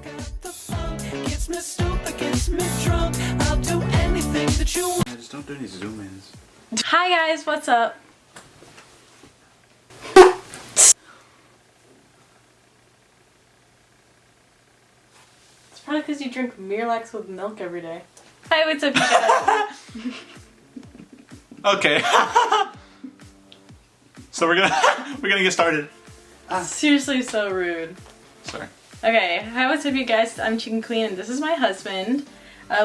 Just don't do any zoom ins. Hi guys, what's up? It's probably because you drink Miralax with milk every day. Hi, what's up, you guys? Okay. So we're gonna get started. Seriously, so rude. Sorry. Okay, hi, what's up, you guys? I'm Chicken Queen, and this is my husband.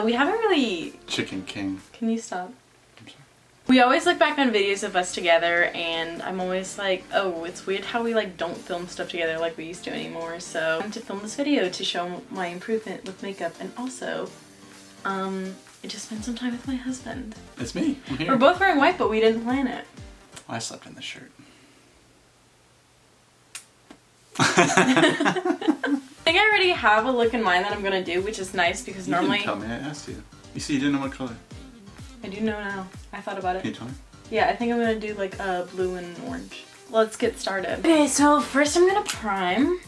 We haven't really... Chicken King. Can you stop? I'm sorry. We always look back on videos of us together, and I'm always like, oh, it's weird how we like don't film stuff together like we used to anymore. So I'm to film this video to show my improvement with makeup, and also, just spend some time with my husband. It's me. I'm here. We're both wearing white, but we didn't plan it. I slept in the shirt. I think I already have a look in mind that I'm gonna do, which is nice because normally... You didn't tell me, I asked you. You see, you didn't know what color. I do know now. I thought about it. Can you tell me? Yeah, I think I'm gonna do like blue and orange. Let's get started. Okay, so first I'm gonna prime.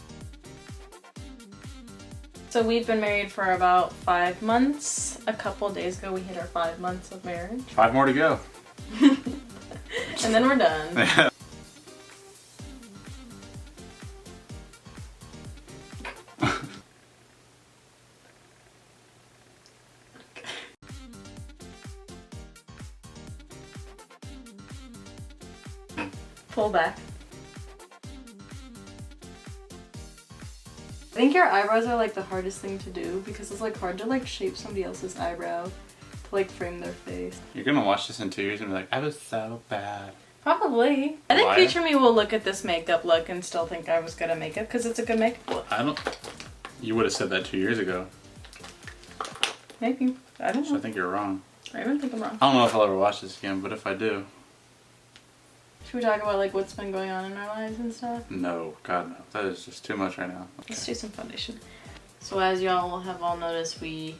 So we've been married for about 5 months. A couple days ago we hit our 5 months of marriage. 5 more to go. And then we're done. Pull back. I think your eyebrows are like the hardest thing to do because it's like hard to like shape somebody else's eyebrow to like frame their face. You're gonna watch this in 2 years and be like, I was so bad. Probably. I think Why? future me will look at this makeup look and still think I was good at makeup because it's a good makeup look. I don't. You would have said that 2 years ago. Maybe. I don't know. So I think you're wrong. I don't think I'm wrong. I don't know if I'll ever watch this again, but if I do. Should we talk about like what's been going on in our lives and stuff? No, God no. That is just too much right now. Okay. Let's do some foundation. So as y'all have all noticed, we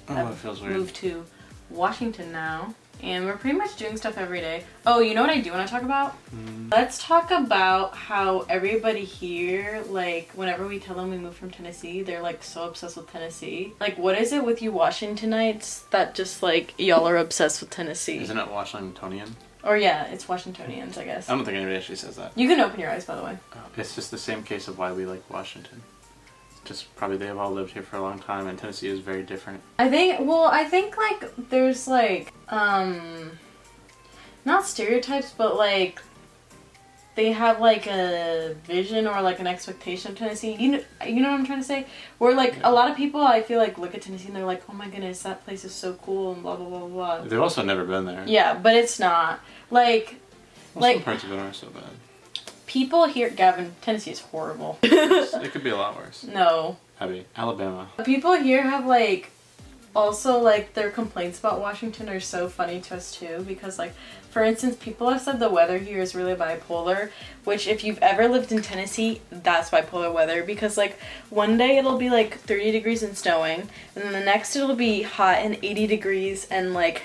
Oh, it feels weird. moved to Washington now. And we're pretty much doing stuff every day. Oh, you know what I do want to talk about? Let's talk about how everybody here, like, whenever we tell them we moved from Tennessee, they're, like, so obsessed with Tennessee. Like, what is it with you Washingtonites that just, like, y'all are obsessed with Tennessee? Isn't it Washingtonian? Or, yeah, it's Washingtonians, I guess. I don't think anybody actually says that. You can open your eyes, by the way. It's just the same case of why we like Washington. Just probably they have all lived here for a long time, and Tennessee is very different. I think, like, there's, like, not stereotypes, but, like, they have, like, a vision or, like, an expectation of Tennessee. You know what I'm trying to say? Where, like, a lot of people, I feel like, look at Tennessee and they're like, oh my goodness, that place is so cool and blah, blah, blah, blah. They've also never been there. Yeah, but it's not. Like, Some parts of it aren't so bad. people here, Gavin, Tennessee is horrible. It could be a lot worse. No. Abby, Alabama. People here have, like, also, like, their complaints about Washington are so funny to us, too, because, like, for instance, people have said the weather here is really bipolar, which if you've ever lived in Tennessee, that's bipolar weather, because, like, one day it'll be, like, 30 degrees and snowing, and then the next it'll be hot and 80 degrees and, like,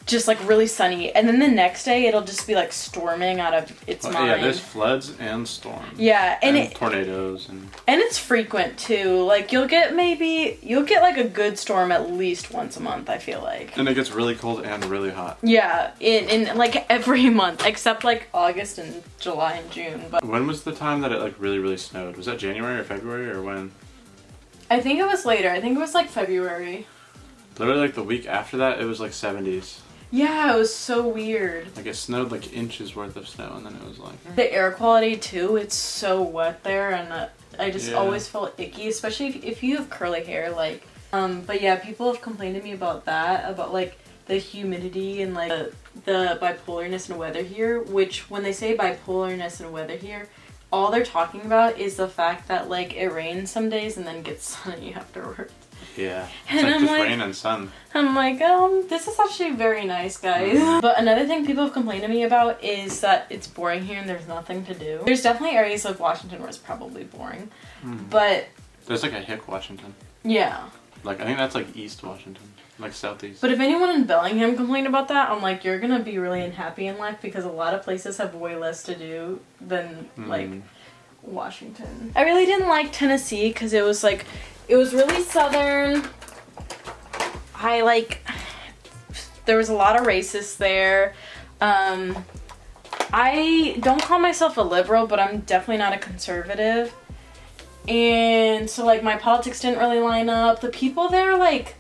just, like, really sunny, and then the next day it'll just be, like, storming out of its mind. Yeah, there's floods and storms. Yeah, and tornadoes and it's frequent too. Like you'll get like a good storm at least once a month, I feel like. And it gets really cold and really hot. Yeah, in like every month except like August and July and June. But when was the time that it like really snowed? Was that January or February or when? I think it was later. I think it was like February. Literally like the week after that, it was like 70s. Yeah, it was so weird. Like it snowed like inches worth of snow, and then it was like... The air quality too, it's so wet there, and I just always felt icky, especially if you have curly hair, like, but yeah, people have complained to me about that, about like the humidity and like the bipolarness in weather here, which when they say bipolarness in weather here, all they're talking about is the fact that like it rains some days and then gets sunny afterwards. Yeah, and it's like I'm just like, rain and sun. I'm like, this is actually very nice, guys. But another thing people have complained to me about is that it's boring here and there's nothing to do. There's definitely areas of Washington where it's probably boring, but... There's like a hick Washington. Yeah. Like, I think that's like East Washington, like Southeast. But if anyone in Bellingham complained about that, I'm like, you're gonna be really unhappy in life because a lot of places have way less to do than, like... Washington. I really didn't like Tennessee because it was really southern. There was a lot of racists there. I don't call myself a liberal, but I'm definitely not a conservative. And so like my politics didn't really line up. The people there like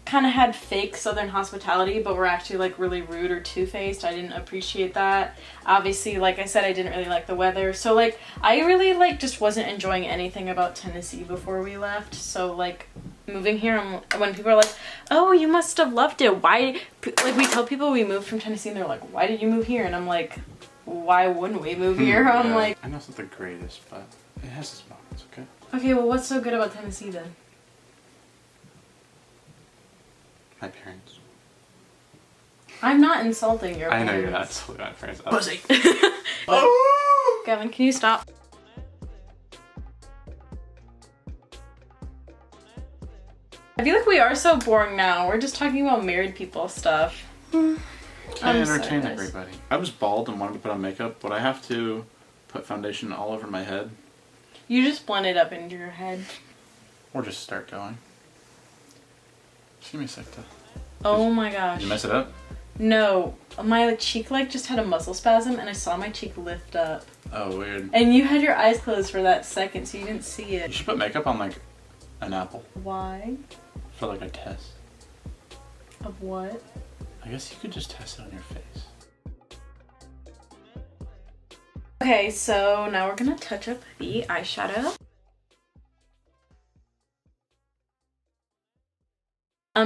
kind of had fake southern hospitality, but were actually like really rude or two-faced. I didn't appreciate that. Obviously, like I said, I didn't really like the weather. So like I really like just wasn't enjoying anything about Tennessee before we left. So like moving here, when people are like, oh, you must have loved it. Why? Like we tell people we moved from Tennessee and they're like, why did you move here? And I'm like, why wouldn't we move here? Yeah. I'm like, I know it's not the greatest, but it has its moments, okay? Okay, well what's so good about Tennessee then? My parents. I'm not insulting your parents. I know you're not insulting my parents. Pussy. Oh! Gavin, can you stop? I feel like we are so boring now. We're just talking about married people stuff. Can't entertain sorry, guys. everybody. I was bald and wanted to put on makeup. Would I have to put foundation all over my head? You just blend it up into your head. Or just start going? Just give me a sec to... Oh my gosh. Did you mess it up? No. My cheek like just had a muscle spasm and I saw my cheek lift up. Oh, weird. And you had your eyes closed for that second so you didn't see You it. should put makeup on like an apple Why? for like a test. Of what? I guess you could just test it on your face. Okay, so now we're gonna touch up the eyeshadow.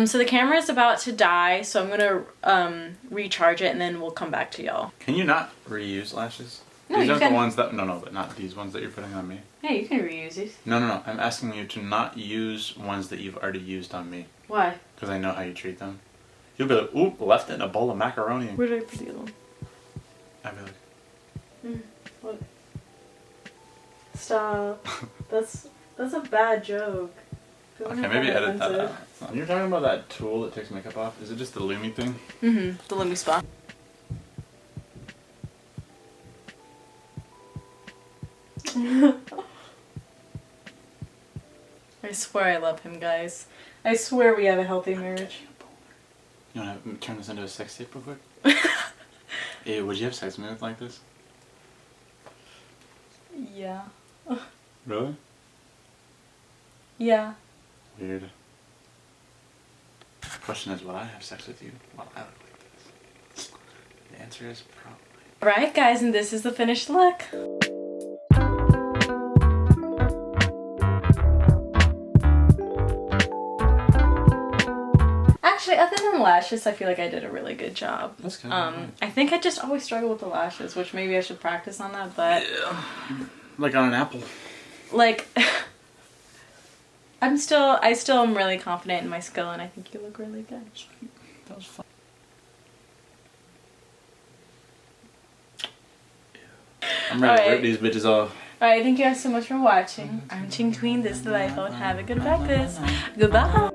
So the camera is about to die, so I'm gonna recharge it and then we'll come back to y'all. Can you not reuse lashes? No, These you aren't can. the ones that... No, but not these ones that you're putting on me. Yeah, you can reuse these. No. I'm asking you to not use ones that you've already used on me. Why? Because I know how you treat them. You'll be like, oop, left it in a bowl of macaroni. Where did I put the other one? I'd be like... What? Stop. That's a bad joke. People Okay, find maybe it edit that offensive. out. You're talking about that tool that takes makeup off? Is it just the Lumi thing? Mm-hmm. The Lumi Spa. I swear I love him, guys. I swear we have a healthy marriage. You want to turn this into a sex tape real quick? Ew, would you have sex with me like this? Yeah. Really? Yeah. Weird. The question is, would I have sex with you while I look like this? The answer is probably. Alright, guys, and this is the finished look. Actually, other than lashes, I feel like I did a really good job. That's good. I think I just always struggle with the lashes, which maybe I should practice on that, but... Yeah. Like on an apple. Like... I still am really confident in my skill, and I think you look really good. That was fun. I'm ready to rip these bitches off. Alright, thank you guys so much for watching. I'm Ching Queen, this is the Life. Have a good breakfast. Goodbye.